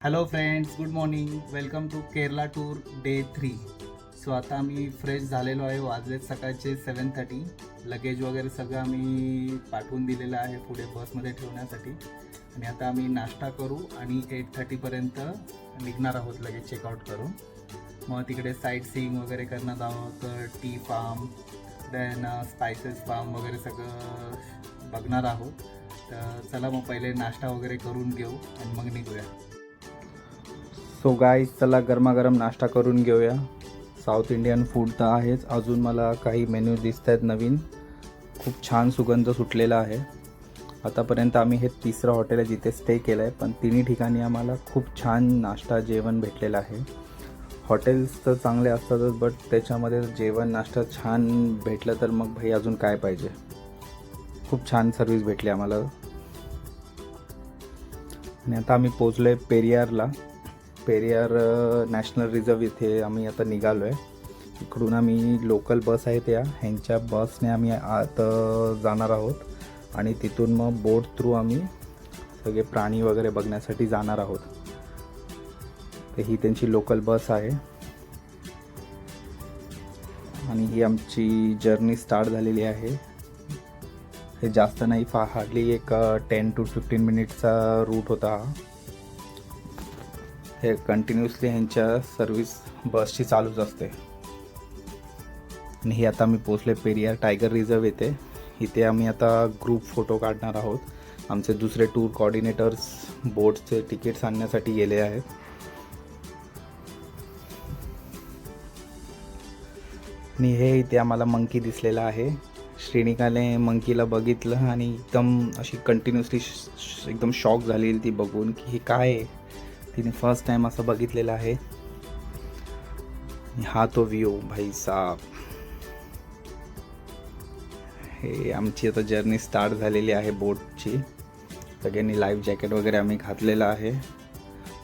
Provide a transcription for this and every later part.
Hello friends, good morning. Welcome to Kerala tour day 3. So आता आम्ही fresh झालेलो आहे. वाजलेत सकाळचे 7:30. लगेज वगैरे सगळं आम्ही पाठवून दिलेलं आहे पुढे बसमध्ये ठेवण्यासाठी. आणि आता आम्ही नाश्ता करू आणि 8:30पर्यंत निघणार आहोत लगेच चेकआउट करून. मग तिकडे साईट सीइंग वगैरे करणार आहोत. Tea farm, then spices farm वगैरे सगळं बघणार आहोत. तर चला मग पहिले नाश्ता वगैरे करून घेऊ आणि मग निघूया. सो गाईज, चला गरमागरम नाश्ता करून घेऊया. साऊथ इंडियन फूड तर आहेच, अजून मला काही मेन्यू दिसत आहेत नवीन. खूप छान सुगंध सुटलेला आहे. आतापर्यंत आम्ही हे तिसरं हॉटेल आहे जिथे स्टे केलं आहे, पण तिन्ही ठिकाणी आम्हाला खूप छान नाश्ता जेवण भेटलेलं आहे. हॉटेल्स तर चांगले असतातच, बट त्याच्यामध्ये जेवण नाश्ता छान भेटलं तर मग भाई अजून काय पाहिजे. खूप छान सर्विस भेटली आम्हाला. आणि आता आम्ही पोचलो आहे पेरियारला. पेरियार नॅशनल रिझर्व इथे आम्ही आता निघालो आहे. इकडून आम्ही लोकल बस आहेत ह्यांच्या बसने आम्ही आत जाणार आहोत आणि तिथून मग बोट थ्रू आम्ही सगळे प्राणी वगैरे बघण्यासाठी जाणार आहोत. तर ही त्यांची लोकल बस आहे आणि ही आमची जर्नी स्टार्ट झालेली आहे. हे जास्त नाही, हार्डली एक 10 to 15 मिनिटचा रूट होता हा. हे कंटिन्युअसली ह्यांच्या सर्विस बसची चालूच असते. आणि हे आता आम्ही पोचले पेरियार टायगर रिझर्व येते. इथे आम्ही आता ग्रुप फोटो काढणार आहोत. आमचे दुसरे टूर कोऑर्डिनेटर्स बोटचे तिकीट्स आणण्यासाठी गेले आहेत. आणि हे इथे आम्हाला मंकी दिसलेला आहे. श्रेणिकाने मंकीला बघितलं आणि एकदम अशी कंटिन्युअसली एकदम शॉक झालेली ती बघून की हे काय आहे. तिने फर्स्ट टाइम असं बघितलेलं आहे. हा तो व्ह्यू भाई साहब. हे आमची आता जर्नी स्टार्ट झालेली आहे बोटची. सगळ्यांनी लाईफ जॅकेट वगैरे आम्ही घातलेलं आहे.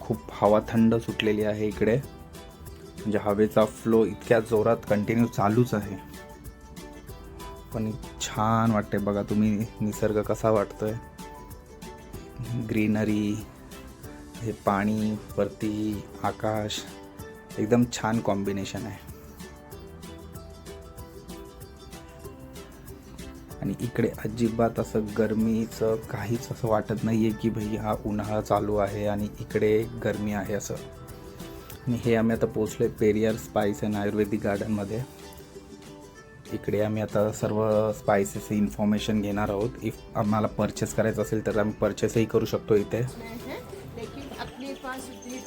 खूप हवा थंड सुटलेली आहे इकडे. म्हणजे हवेचा फ्लो इतक्या जोरात कंटिन्यू चालूच आहे. पण छान वाटते बघा तुम्ही, निसर्ग कसा वाटतोय. ग्रीनरी, हे पाणी, वरती आकाश, एकदम छान कॉम्बिनेशन आहे. आणि इकडे अजिबात असं गरमीचं काहीच असं वाटत नाही आहे की भाई हा उन्हाळा चालू आहे आणि इकडे गरमी आहे असं. आणि हे आम्ही आता पोचलो पेरियार स्पाइस अँड आयुर्वेदिक गार्डनमध्ये. इकडे आम्ही आता सर्व स्पायसेस इन्फॉर्मेशन घेणार आहोत. इफ आम्हाला परचेस करायचं असेल तर आम्ही परचेसही करू शकतो इथे.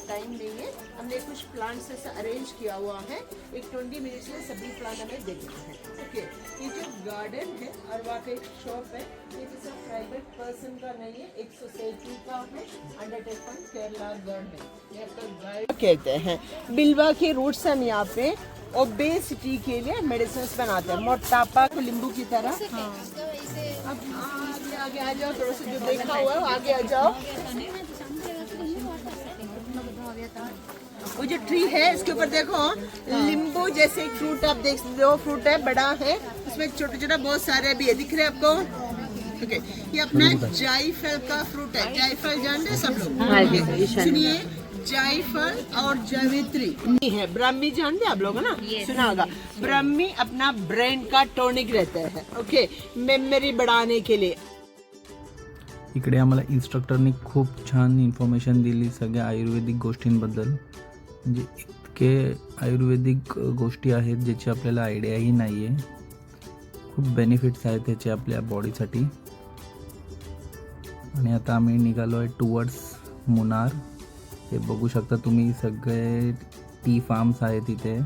टाइम नहीं है, हमने कुछ प्लांट्स ऐसा अरेंज किया हुआ है. एक 20 मिनट्स में सभी प्लांट हमें दे देते हैं. ओके, ये जो गार्डन है और वहाँ का एक शॉप है, ये किसी प्राइवेट पर्सन का नहीं है, एक सोसाइटी का है, अंडरटेकन केरला गवर्नमेंट. ये आपका गाइड कहते हैं. बिल्वा के रूट्स हम यहाँ पे ओबेसिटी के लिए मेडिसिन बनाते हैं. मोटापा को नींबू की तरह. अब आगे आ जाओ, थोड़ा सा जो देखा हुआ है आगे आ जाओ. वो जो ट्री है इसके ऊपर देखो, नींबू जैसे एक फ्रूट आप देख सकते हो. फ्रूट है, बड़ा है, उसमें छोटा छोटा बहुत सारे भी है, दिख रहे हैं आपको. ओके, ये अपना जायफल का फ्रूट है. जायफल जानते हैं सब लोग. सुनिए, जायफल और जावित्री है. ब्राह्मी जानते हैं आप लोग ना, सुना होगा. ब्राह्मी अपना ब्रेन का टॉनिक रहता है. ओके, मेमोरी बढ़ाने के लिए. इकडे आम्हाला इन्स्ट्रक्टरनी खूप छान इन्फॉर्मेशन दिली सगळ्या आयुर्वेदिक गोष्टींबद्दल. म्हणजे इतके आयुर्वेदिक गोष्टी आहेत ज्याची आपल्याला आयडियाही नाही आहे. खूप बेनिफिट्स आहेत त्याचे आपल्या बॉडीसाठी. आणि आता आम्ही निघालो आहे टुवर्ड्स मुन्नार. हे बघू शकता तुम्ही, सगळे टी फार्म्स आहेत इथे.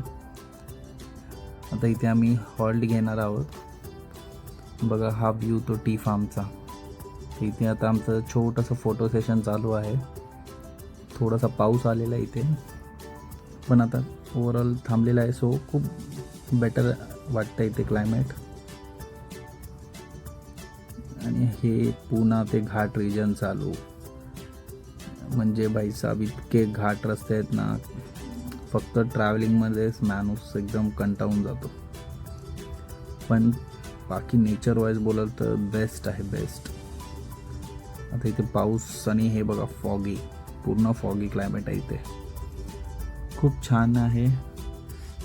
आता इथे आम्ही हॉल्ट घेणार आहोत. बघा हा व्ह्यू तो टी फार्मचा. इथे आता आमचं छोटंसं फोटो सेशन चालू आहे. थोडासा पाऊस आलेला इथे, पण आता ओव्हरऑल थांबलेला आहे. सो खूप बेटर वाटतं इथे क्लायमेट. आणि हे पुन्हा ते घाट रिजन चालू. म्हणजे भाईसाहेब इतके घाट रस्ते आहेत ना, फक्त ट्रॅव्हलिंगमध्येच माणूस एकदम कंटाळून जातो. पण बाकी नेचर वाईज बोलाल तर बेस्ट आहे, बेस्ट. आता इथे पाऊस आणि हे बघा फॉगी. पूर्ण फॉगी क्लायमेट आहे इथे. खूप छान आहे.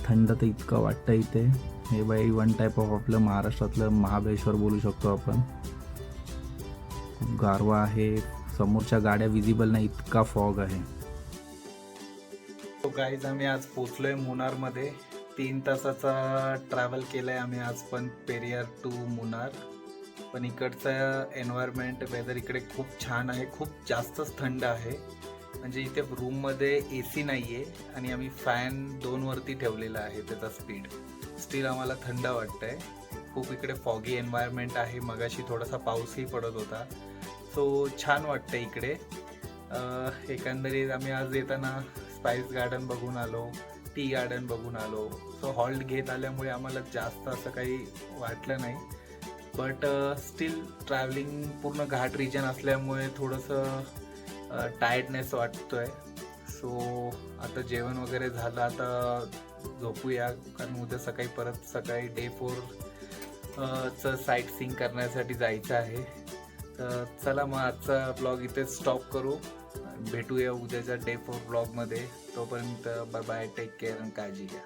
थंड तर इतकं वाटतं इथे. हे बाई वन टाईप ऑफ आपलं महाराष्ट्रातलं महाबळेश्वर बोलू शकतो आपण. खूप गारवा आहे. समोरच्या गाड्या विजिबल नाही इतका फॉग आहे. तो गाईज आम्ही आज पोचलोय मुन्नारमध्ये. 3 तासाचा ट्रॅव्हल केलाय आम्ही आज पण पेरियार टू मुन्नार. पण इकडचं एन्व्हायरमेंट वेदर इकडे खूप छान आहे. खूप जास्तच थंड आहे. म्हणजे इथे रूममध्ये AC नाही आहे आणि आम्ही फॅन 2 वरती ठेवलेला आहे. त्याचा स्पीड स्टील आम्हाला थंड वाटतंय. खूप इकडे फॉगी एन्व्हायरमेंट आहे. मगाशी थोडासा पाऊसही पडत होता. सो छान वाटतं इकडे. एकंदरीत आम्ही आज येताना स्पाइस गार्डन बघून आलो, टी गार्डन बघून आलो. सो हॉल्ट घेत आल्यामुळे आम्हाला जास्त असं काही वाटलं नाही. बट स्टील ट्रॅव्हलिंग पूर्ण घाट रिजन असल्यामुळे थोडंसं टायर्डनेस वाटतोय. सो आता जेवण वगैरे झालं, आता झोपूया कारण उद्या सकाळी डे 4 चं साईट सीइंग करण्यासाठी जायचं आहे. तर चला मग आजचा ब्लॉग इथेच स्टॉप करू. भेटूया उद्याच्या डे 4 ब्लॉगमध्ये. तोपर्यंत बाय बाय, टेक केअर आणि काळजी घ्या.